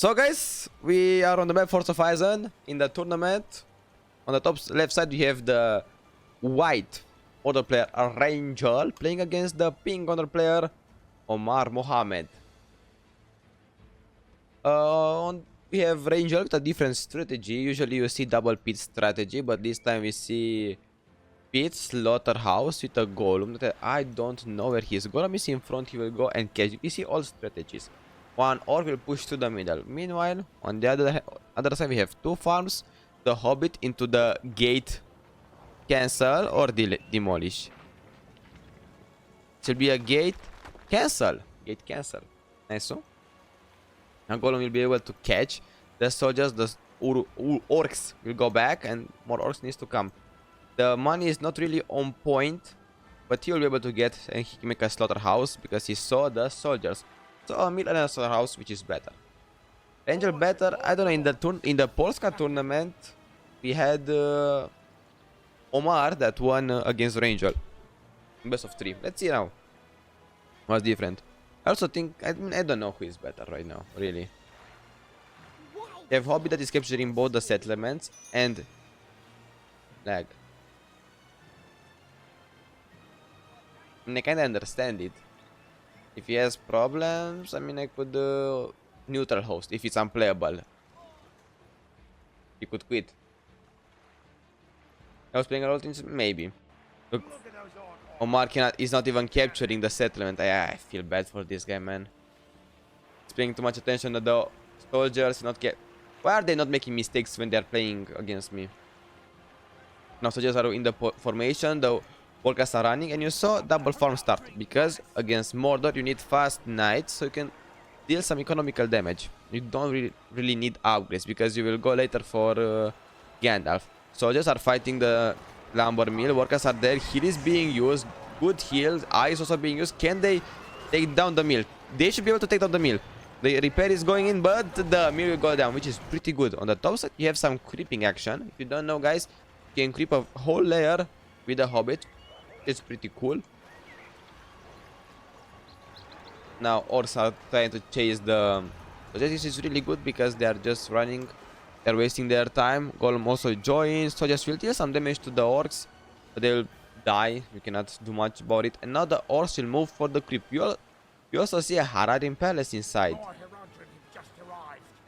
So guys, we are on the map Force of Eisen in the tournament. On the top left side you have the white other player Rangel playing against the pink other player Omar Mohammed. We have Rangel with a different strategy. Usually you see double pit strategy, but this time we see pit slaughterhouse with a golem that I don't know where he is. Golem is in front, he will go and catch. You see all strategies. One orc will push to the middle. Meanwhile, on the other side we have two farms. The hobbit into the gate cancel or demolish. It will be a gate cancel. Gate cancel. Nice one. Now golem will be able to catch the soldiers. The orcs will go back and more orcs needs to come. The money is not really on point, but he will be able to get and he can make a slaughterhouse because he saw the soldiers. So a mill and a slaughterhouse, which is better. Angel better. I don't know. In the Polska tournament, we had Omar that won against Rangel. Best of 3. Let's see now. What's different? I also think I don't know who is better right now. Really. You have Hobby that is capturing both the settlements and lag. I kinda understand it. If he has problems, I mean, I could neutral host if it's unplayable. He could quit. I was playing a lot of things, maybe. Look, Omar is not even capturing the settlement. I feel bad for this guy, man. He's paying too much attention to the soldiers. Why are they not making mistakes when they are playing against me? Now soldiers are in the formation. The workers are running, and you saw double farm start because against Mordor you need fast knights so you can deal some economical damage. You don't really need upgrades because you will go later for Gandalf. Soldiers are fighting the lumber mill. Workers are there. Heal is being used. Good heal. Eye is also being used. Can they take down the mill? They should be able to take down the mill. The repair is going in, but the mill will go down, which is pretty good. On the top side you have some creeping action. If you don't know, guys, you can creep a whole layer with a hobbit. It's pretty cool. Now orcs are trying to chase the... This is really good because they are just running. They're wasting their time. Golem also joins. So just will deal some damage to the orcs. But they will die. You cannot do much about it. And now the orcs will move for the creep. You also see a Haradrim palace inside.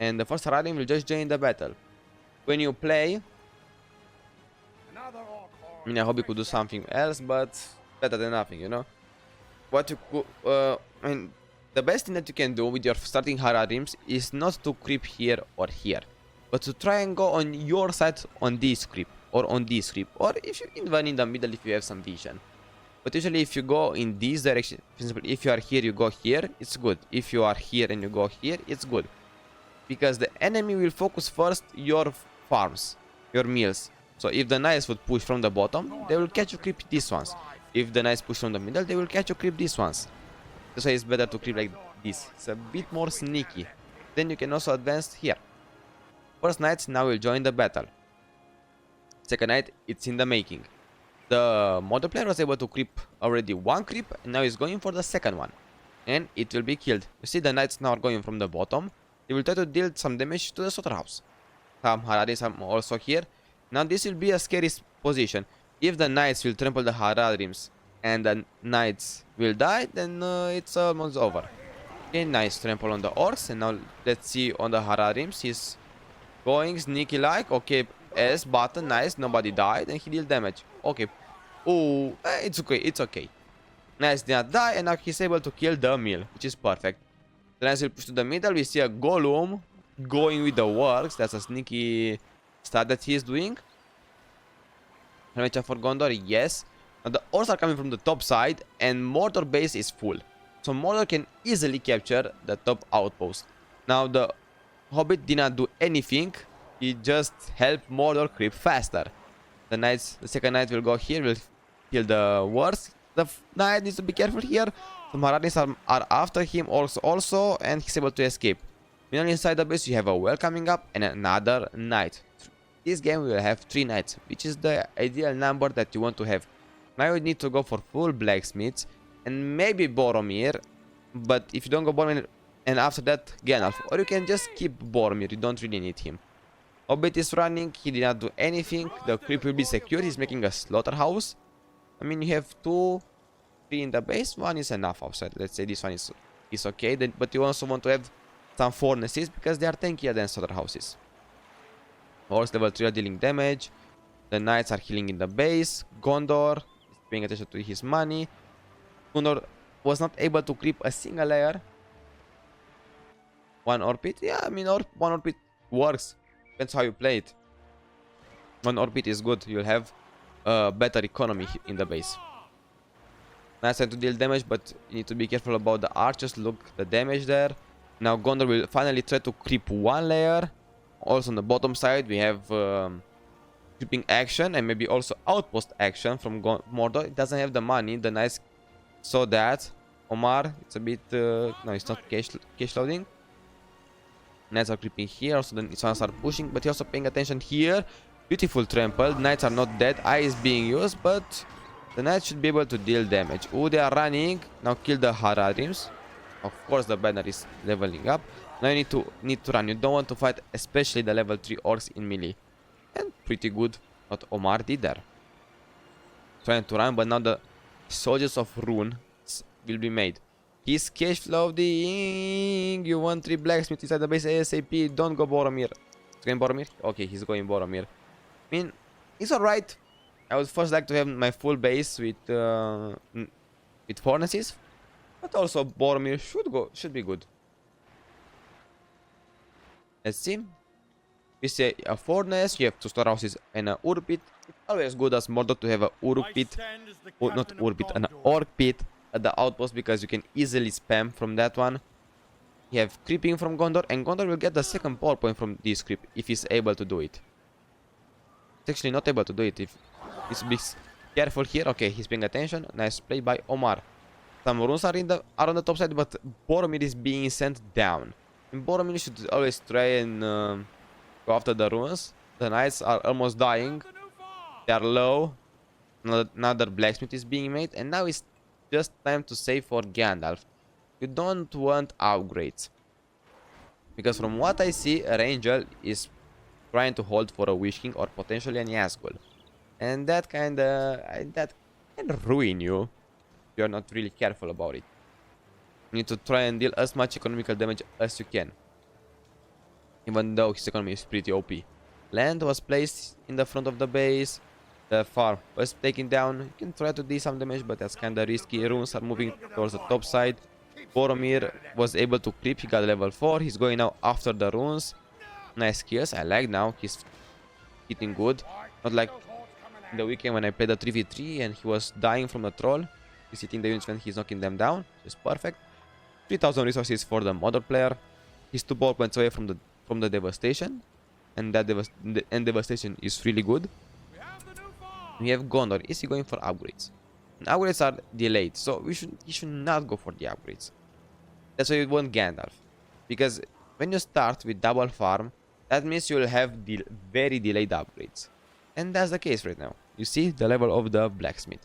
And the first Haradrim will just join the battle. When you play... I mean, I hope you could do something else, but better than nothing, you know. What you could, I mean, the best thing that you can do with your starting Haradrims is not to creep here or here, but to try and go on your side on this creep or on this creep, or if you even in the middle if you have some vision. But usually, if you go in this direction, for example, if you are here, you go here, it's good. If you are here and you go here, it's good, because the enemy will focus first your farms, your mills. So if the knights would push from the bottom, they will catch you creep these ones. If the knights push from the middle, they will catch you creep these ones. That's why it's better to creep like this. It's a bit more sneaky. Then you can also advance here. First knights now will join the battle. Second knight, it's in the making. The model player was able to creep already one creep, and now he's going for the second one. And it will be killed. You see the knights now are going from the bottom. They will try to deal some damage to the slaughterhouse. Some Haradrims are also here. Now this will be a scary position. If the knights will trample the Haradrims and the knights will die, then it's almost over. Okay, nice trample on the orcs. And now let's see on the Haradrims. He's going sneaky like. Okay, S button, nice. Nobody died and he dealt damage. Okay. Oh, it's okay. It's okay. Knights did not die and now he's able to kill the mill, which is perfect. The knights will push to the middle. We see a golem going with the works. That's a sneaky start that he is doing. For Gondor, yes. Now the orcs are coming from the top side and Mordor base is full. So Mordor can easily capture the top outpost. Now the Hobbit did not do anything. He just helped Mordor creep faster. The second knight will go here, will kill the worst. The knight needs to be careful here. The Haradrims are after him also, and he's able to escape. Meanwhile inside the base you have a well coming up and another knight. This game will have 3 knights, which is the ideal number that you want to have. Now you need to go for full blacksmiths and maybe Boromir. But if you don't go Boromir, and after that Gandalf, or you can just keep Boromir, you don't really need him. Hobbit is running, he did not do anything, the creep will be secure, he's making a slaughterhouse. I mean, you have 2, 3 in the base, 1 is enough outside, let's say this one is okay, then, but you also want to have some furnaces because they are tankier than slaughterhouses. Horse level 3 are dealing damage, the knights are healing in the base, Gondor is paying attention to his money. Gondor was not able to creep a single layer. 1 orbit, yeah, I mean 1 orbit works, depends how you play it. 1 orbit is good, you'll have better economy in the base. Nice time to deal damage, but you need to be careful about the archers. Look, the damage there. Now Gondor will finally try to creep 1 layer. Also on the bottom side we have creeping action and maybe also outpost action from Mordor. It doesn't have the money, the knights saw that. Omar, it's a bit no, it's not cash loading. Knights are creeping here, also the Swans are pushing, but you're also paying attention here. Beautiful trample, knights are not dead, eye is being used, but the knights should be able to deal damage. Oh, they are running, now kill the Haradims. Of course the banner is leveling up. Now you need to run, you don't want to fight especially the level 3 orcs in melee. And pretty good what Omar did there. Trying to run, but now the soldiers of Rune will be made. He's cash loading. You want 3 blacksmiths inside the base ASAP. Don't go Boromir. He's going Boromir? Okay, he's going Boromir. I mean, it's alright. I would first like to have my full base with furnaces. But also Boromir should be good. Let's see. We say a furnace, you have 2 storehouses and an ur pit. It's always good as Mordor to have a ur pit, or not ur pit, an orc pit at the outpost because you can easily spam from that one. You have creeping from Gondor, and Gondor will get the 2nd power point from this creep if he's able to do it. He's actually not able to do it if he's be careful here. Okay, he's paying attention. Nice play by Omar. Some runes are on the top side, but Boromir is being sent down. And Boromir should always try and go after the runes. The knights are almost dying. They are low. Another blacksmith is being made, and now it's just time to save for Gandalf. You don't want upgrades, because from what I see, a Angel is trying to hold for a Witch King or potentially an Nazgul, and that can ruin you if you're not really careful about it. You need to try and deal as much economical damage as you can, even though his economy is pretty OP. Land was placed in the front of the base. The farm was taken down. You can try to do some damage, but that's kinda risky. Runes are moving towards the top side. Boromir was able to creep. He got level 4. He's going now after the runes. Nice kills. I like now. He's hitting good. Not like in the weekend when I played the 3v3 and he was dying from the troll. He's hitting the units when he's knocking them down. It's perfect. 3000 resources for the Mordor player. He's 2 ball points away from the devastation. And that devastation is really good. We have Gondor. Is he going for upgrades? And upgrades are delayed, so he should not go for the upgrades. That's why you want Gandalf, because when you start with double farm, that means you'll have very delayed upgrades, and that's the case right now. You see the level of the blacksmith.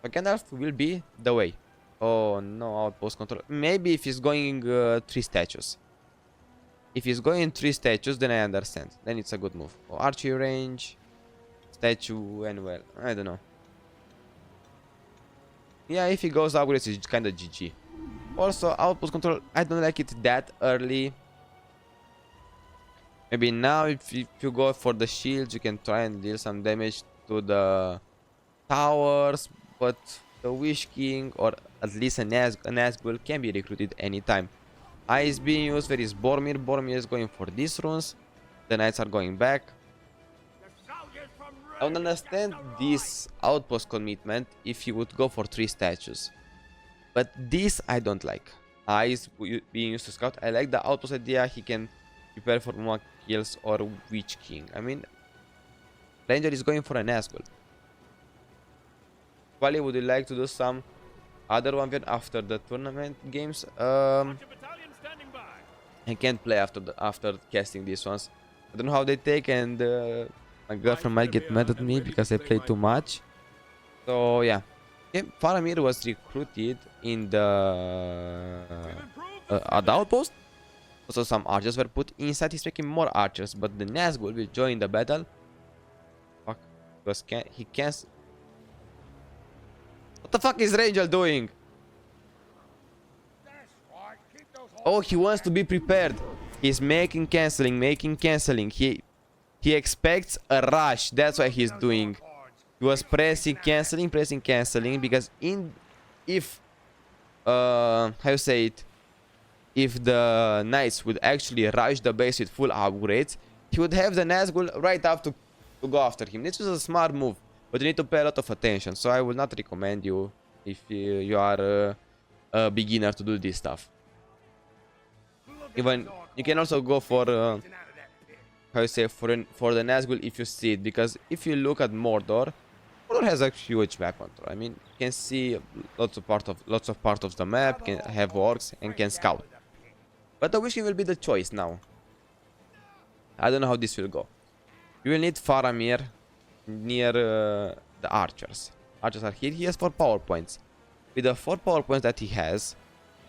But Gandalf will be the way. Oh no, outpost control. Maybe if he's going 3 statues. If he's going 3 statues, then I understand. Then it's a good move. Oh, archery range. Statue and well, I don't know. Yeah, if he goes upgrades, it's kinda GG. Also, outpost control, I don't like it that early. Maybe now, if you go for the shields, you can try and deal some damage to the towers, but the Witch King or at least a Nazgul can be recruited anytime. Eye is being used. Where is Boromir? Boromir is going for these runes. The knights are going back. I would understand this outpost commitment if you would go for 3 statues, but this I don't like. Eyes being used to scout. I like the outpost idea. He can prepare for more kills or Witch King. I mean, Ranger is going for a Nazgul. Wally, would you like to do some other 1v1 after the tournament games? I can't play after casting these ones. I don't know how they take, and my girlfriend might get mad at me because I play too much. So yeah. Okay, Faramir was recruited in the at the outpost. Also some archers were put inside. He's making more archers, but the Nazgul will join the battle. Fuck, because he can't. What the fuck is Rangel doing? Oh, he wants to be prepared. He's making canceling. He expects a rush. That's why he's doing. He was pressing canceling because if how you say it, if the knights would actually rush the base with full upgrades, he would have the Nazgul right up to go after him. This was a smart move, but you need to pay a lot of attention. So I will not recommend you if you are a beginner to do this stuff. Even you can also go for how you say, for the Nazgul if you see it, because if you look at Mordor has a huge map control. I mean, you can see lots of part of the map, can have orcs and can scout. But the Wishing will be the choice now. I don't know how this will go. You will need Faramir near the archers. Archers are here. He has 4 power points. With the 4 power points that he has,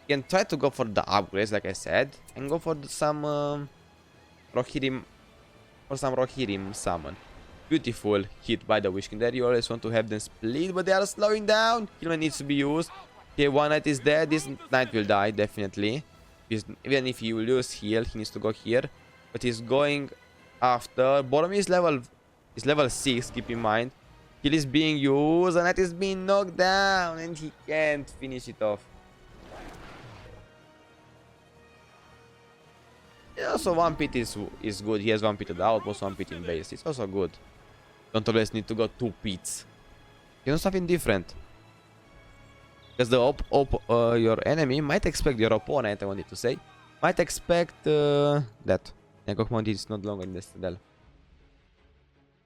you can try to go for the upgrades, like I said, and go for some Rohirrim summon. Beautiful hit by the Witch King there. You always want to have them split, but they are slowing down. Healman needs to be used. Okay, one knight is dead. This knight will die, definitely. Even if he will use heal, he needs to go here. But he's going after. Boromir is level 6, keep in mind. Heal is being used, the knight is being knocked down, and he can't finish it off. Yeah, also 1 pit is good. He has 1 pit at the outpost, 1 pit in base. It's also good. Don't always need to go 2 pits. You know, something different. Because your enemy might expect, your opponent, I wanted to say, might expect that Gokmon is not longer in the citadel.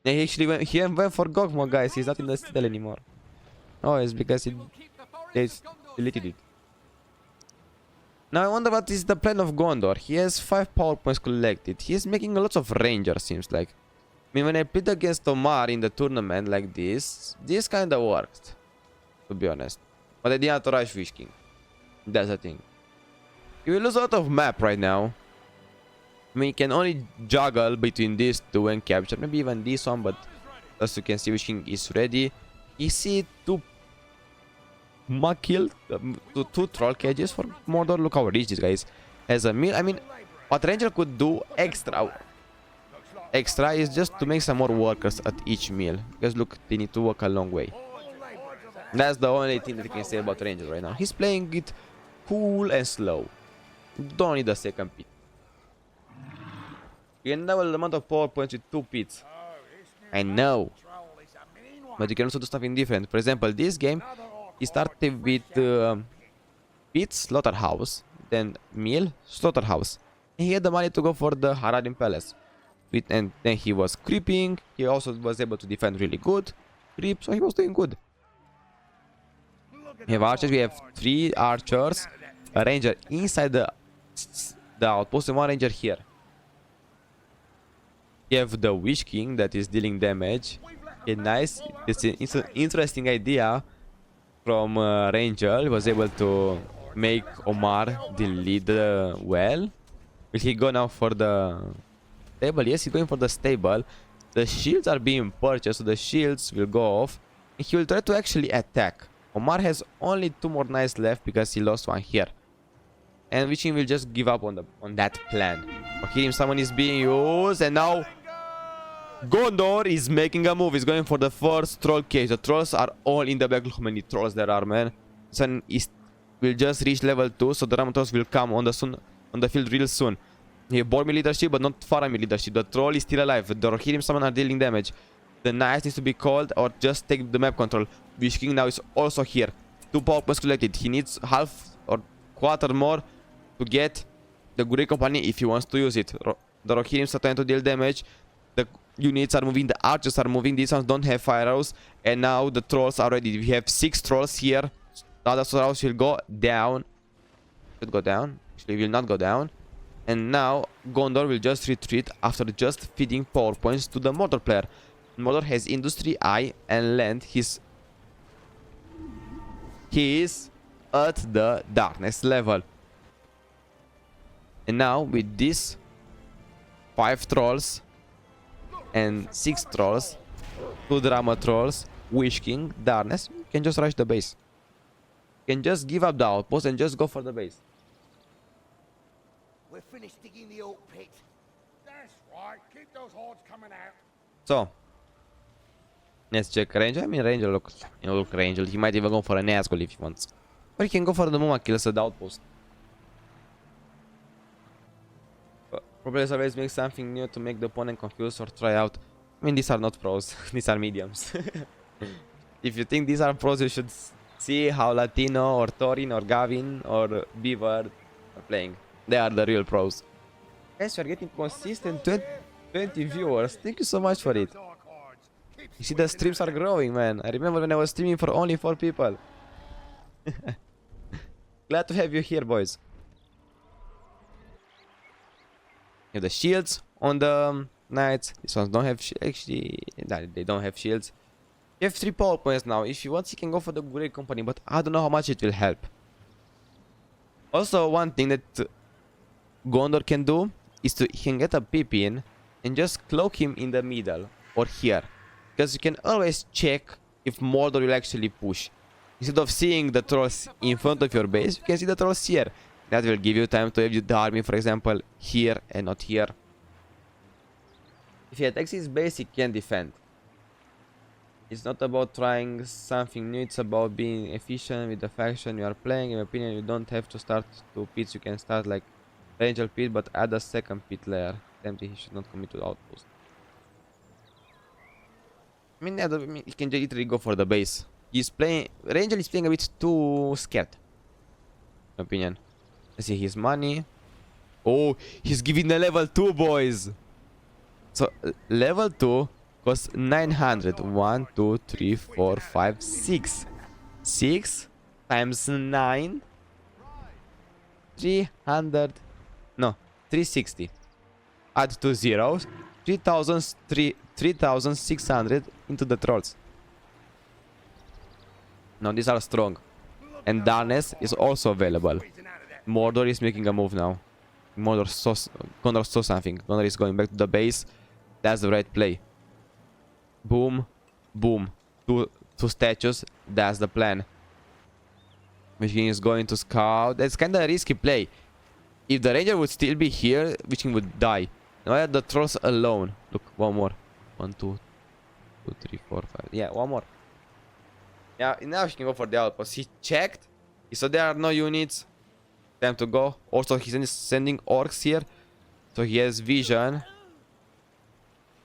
Yeah, he went for Gokmon, guys. He's not in the citadel anymore. Oh, it's because they deleted it. Now I wonder what is the plan of Gondor. He has 5 power points collected. He is making lots of rangers, seems like. I mean, when I played against Omar in the tournament like this kinda worked, to be honest. But I did not rush Witch King. That's the thing. You will lose a lot of map right now. I mean, you can only juggle between these 2 and capture. Maybe even this one, but as you can see, Witch King is ready. You see 2 Mug kill, 2 troll cages for Mordor. Look how rich this guy is. As a meal, I mean, what Ranger could do extra is just to make some more workers at each meal. Because look, they need to walk a long way. That's the only thing that I can say about Ranger right now. He's playing it cool and slow. Don't need a second pit. You can double the amount of power points with 2 pits. I know. But you can also do something different. For example, this game, he started with pits, slaughterhouse, then meal, slaughterhouse. And he had the money to go for the Haradim Palace. And then he was creeping. He also was able to defend really good. Creep, so he was doing good. We have archers. We have 3 archers, a ranger inside the outpost, and 1 ranger here. We have the Witch King that is dealing damage. Okay, nice. It's an interesting idea from Ranger. He was able to make Omar the leader well. Will he go now for the stable? Yes, he's going for the stable. The shields are being purchased, so the shields will go off. And he will try to actually attack. Omar has only 2 more knights left because he lost 1 here. And Witch King will just give up on that plan. Okay, someone is being used, and now Gondor is making a move. He's going for the first troll cage. The trolls are all in the back. Look how many trolls there are, man. Sun will just reach level 2, so the Raman trolls will come on the field real soon. He have Boromir leadership, but not Faramir leadership. The troll is still alive. The Rohirrim summon are dealing damage. The knights needs to be called or just take the map control. Witch King now is also here. 2 power points collected. He needs half or quarter more to get the Great Company if he wants to use it. The Rohirrim are trying to deal damage. The units are moving, the archers are moving. These ones don't have fire arrows, and now the trolls are ready. We have 6 trolls here. The other trolls will go down. Should go down. Actually, will not go down. And now Gondor will just retreat after just feeding power points to the Mordor player. Mordor has Industry, Eye, and Land. He is at the darkness level. And now with this 5 trolls and 6 trolls, 2 drama trolls, Wish King, Darkness, you can just rush the base. You can just give up the outpost and just go for the base. We're finished digging the oak pit. That's right. Keep those hordes coming out. So let's check Ranger. I mean Ranger look Ranger. He might even go for a Nazgul if he wants. Or he can go for the Muma kills at the outpost. Probably always make something new to make the opponent confused or try out. I mean, these are not pros, these are mediums. If you think these are pros, you should see how Latino or Torin or Gavin or Beaver are playing. They are the real pros. Guys, we are getting consistent 20 viewers. Thank you so much for it. You see, the streams are growing, man. I remember when I was streaming for only 4 people. Glad to have you here, boys. You have the shields on the knights. These ones don't have actually, they don't have shields. You have 3 power points now. If you want, you can go for the Great Company, but I don't know how much it will help. Also, one thing that Gondor can do is he can get a Pippin and just cloak him in the middle or here, because you can always check if Mordor will actually push. Instead of seeing the trolls in front of your base, you can see the trolls here. That will give you time to have the army, for example, here and not here. If he attacks his base, he can defend. It's not about trying something new, it's about being efficient with the faction you are playing. In my opinion, you don't have to start 2 pits, you can start like Ranger pit, but add a second pit layer. Empty, he should not commit to the outpost. I mean, yeah, he can literally go for the base. Ranger is playing a bit too scared, in my opinion. Let's see his money. Oh, he's giving a level 2, boys. So level 2 costs 900. 1, 2, 3, 4, 5, 6. 6 times 9. 300. No, 360. Add 2 zeros. 3,600 into the trolls. Now these are strong. And Darkness is also available. Mordor is making a move now. Gondor saw something. Gondor is going back to the base. That's the right play. Boom. Boom. Two statues. That's the plan. Witch King is going to scout. That's kind of a risky play. If the Ranger would still be here, Witch King would die. Now I have the trolls alone. Look, one more. 1, 2, 3, 4, 5. Yeah, one more. Yeah, now he can go for the outpost. He checked. He saw there are no units. Time to go. Also, he's sending orcs here, so he has vision.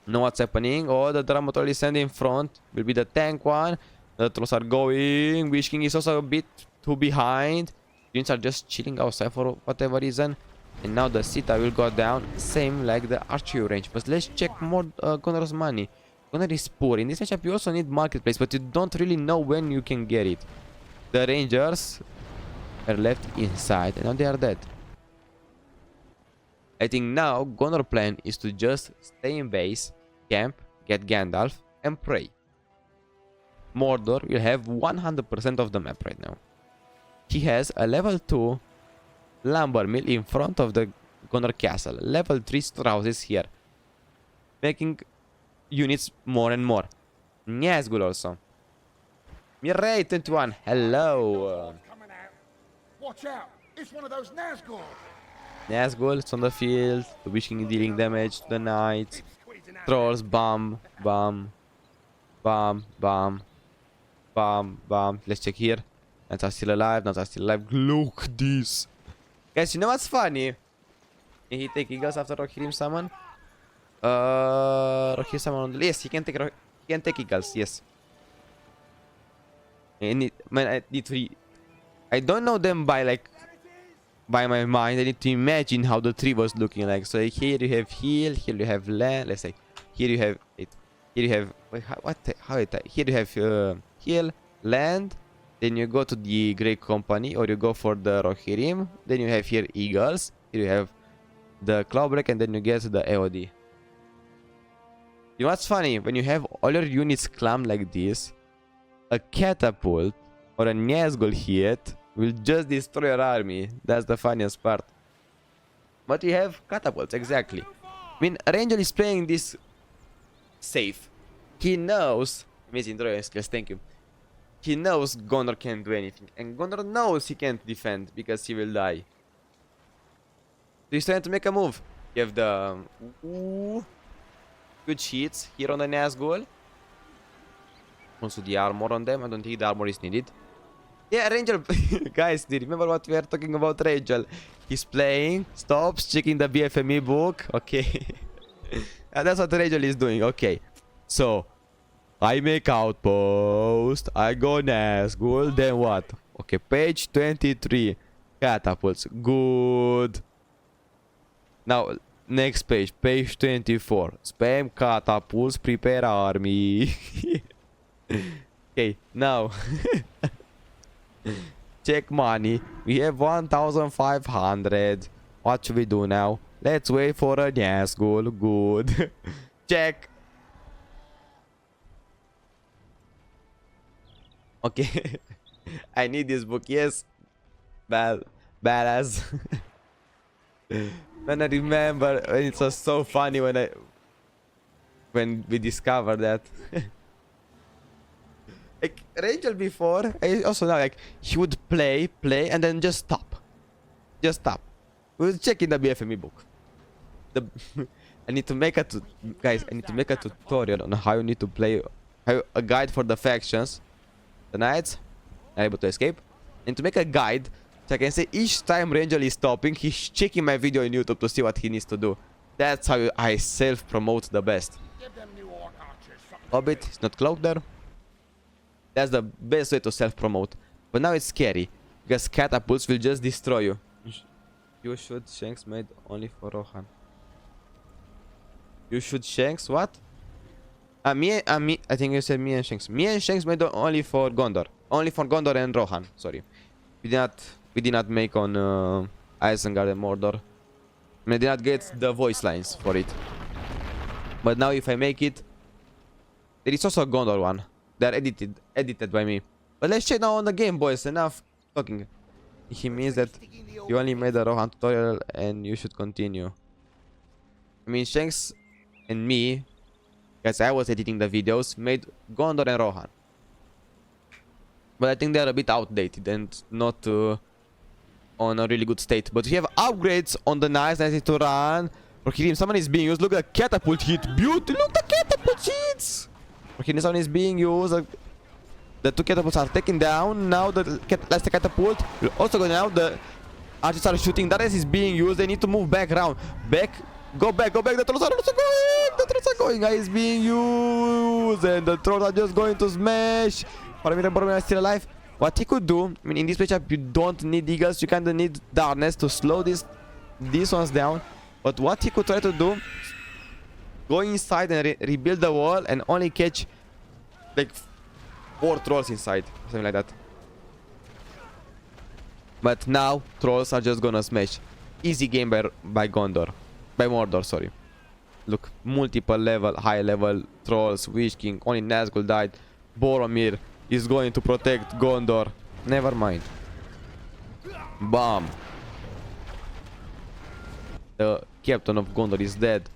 Know what's happening. Oh, the Dramaturg is sending in front. Will be the tank one. The trolls are going. Witch King is also a bit too behind. Units are just chilling outside for whatever reason. And now the Sita will go down, same like the archery range. But let's check more Gondor's money. Gondor is poor. In this matchup, you also need marketplace, but you don't really know when you can get it. The Rangers are left inside, and now they are dead. I think now Gondor plan is to just stay in base, camp, get Gandalf, and pray. Mordor will have 100% of the map right now. He has a level 2 lumber mill in front of the Gondor castle. Level 3 storehouses here, making units more and more. Nazgul also. Mirai 21, hello. Watch out! It's one of those Nazgul. Nazgul, it's on the field. The Witch King dealing damage to the knights. Trolls, bam, bam, bam, bam, bam, bam. Let's check here. Knights are still alive. Knights are still alive. Look at this. Guys, you know what's funny? Can he take eagles after Rohirrim summon? Rohirrim summon on the list. He can take eagles, yes. And man, I don't know them by my mind. I need to imagine how the tree was looking like. So here you have heal, here you have land. Let's say here you have it. Here you have here you have heal, land. Then you go to the Great Company, or you go for the Rohirrim. Then you have here eagles. Here you have the Clawbreak, and then you get the AOD. You know what's funny? When you have all your units clumped like this, a catapult or a Nazgul hit will just destroy your army. That's the funniest part. But you have catapults, exactly. I mean, Rangel is playing this safe. He knows. Amazing drawing skills, thank you. He knows Gondor can't do anything. And Gondor knows he can't defend because he will die. So he's trying to make a move. You have the ooh, good sheets here on the Nazgul. Also the armor on them. I don't think the armor is needed. Yeah, Rangel. Guys, do you remember what we are talking about Rangel? He's playing, stops, checking the bfme book. Okay. And that's what Rangel is doing. Okay. So, I make outpost. I go Nazgul. Then what? Okay, page 23. Catapults. Good. Now, next page. Page 24. Spam catapults. Prepare army. Okay, now. Check money. We have 1,500. What should we do now? Let's wait for a Nazgul. Good. Check. Okay. I need this book. Yes. Badass. When I remember, it was so funny when we discovered that. Like Rangel before, I also know like he would play, and then just stop. Just stop. We will check in the BFME book. I need to make guys, I need to make a tutorial on how you need to play, a guide for the factions. The knights are able to escape. And to make a guide, so I can say each time Rangel is stopping, he's checking my video on YouTube to see what he needs to do. That's how I self-promote the best. Hobbit is not cloaked there. That's the best way to self-promote. But now it's scary, because catapults will just destroy you. You should Shanks made only for Rohan. You should Shanks what? I think you said me and Shanks. Me and Shanks made only for Gondor. Only for Gondor and Rohan. Sorry. We did not make on Isengard and Mordor. I did not get the voice lines for it. But now if I make it, there is also a Gondor one. They're edited by me. But let's check now on the game, boys. Enough talking. He means that you only made a Rohan tutorial and you should continue. I mean, Shanks and me, because I was editing the videos, made Gondor and Rohan. But I think they're a bit outdated and not on a really good state. But we have upgrades on the knights that need to run. For him, someone is being used. Look at the catapult hit. Beauty. Look, the catapult hits. For him, someone is being used. The two catapults are taken down. Now the last catapult will also go down. The archers are shooting. The rest is being used. They need to move back around. Back. Go back. Go back. The trolls are also going. The trolls are going. Guy is being used. And the trolls are just going to smash. Boromir is still alive. What he could do, I mean, in this matchup, you don't need eagles. You kind of need darkness to slow these ones down. But what he could try to do, go inside and rebuild the wall and only catch like 4 trolls inside, something like that. But now trolls are just gonna smash. Easy game by Mordor, sorry. Look, multiple level, high level trolls, Witch King, only Nazgul died. Boromir is going to protect Gondor. Never mind. Bam. The captain of Gondor is dead.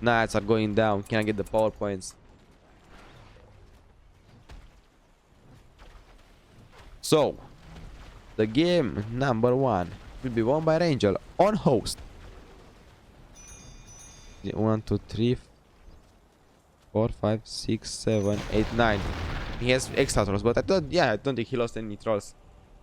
Knights are going down. Can I get the power points? So, the game number 1 will be won by Rangel on host. 1, 2, 3, 4, 5, 6, 7, 8, 9. He has extra trolls, but I don't think he lost any trolls.